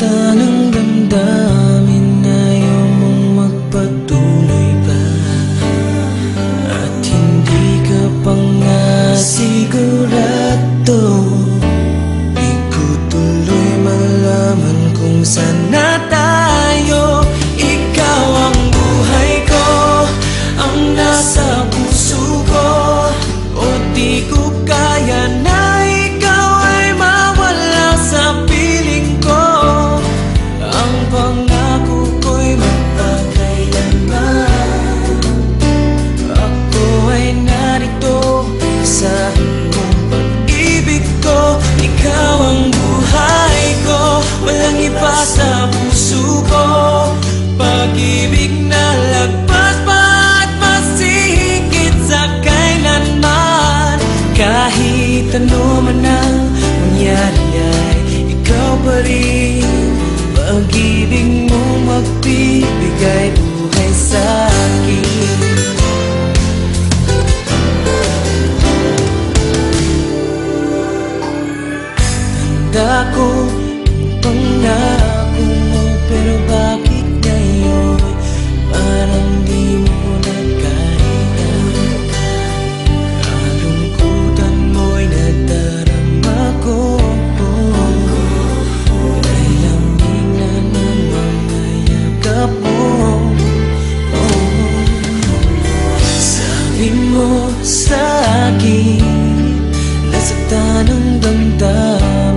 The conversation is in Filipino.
Nasaktan ang damdamin, ayaw mong magpatuloy pa. At hindi ka pa nga sigurado. Di ko tuloy malaman kung saan na tayo. Ikaw ang buhay ko, ang nasa puso ko. O di ko kaya na ikaw ay mawala sa piling ko. Ang pangako ko'y magpakailanman. Ako ay narito sa iyong pag-ibig ko. Ikaw ang buhay ko, walang iba sa puso ko. Pag-ibig na lagpas pa at mas higit sa kailanman. Kahit ano man ang mangyari ay ikaw pa rin. Pag-ibig mo magbibigay buhay sa akin. Tanda ko yung pangako mo, pero bakit ngayon parang di mo na kaya? Kalungkutan mo'y nadarama ko. Layangin na ng mga yakap mo. Sabi mo sa akin, nasaktan ang damdamin.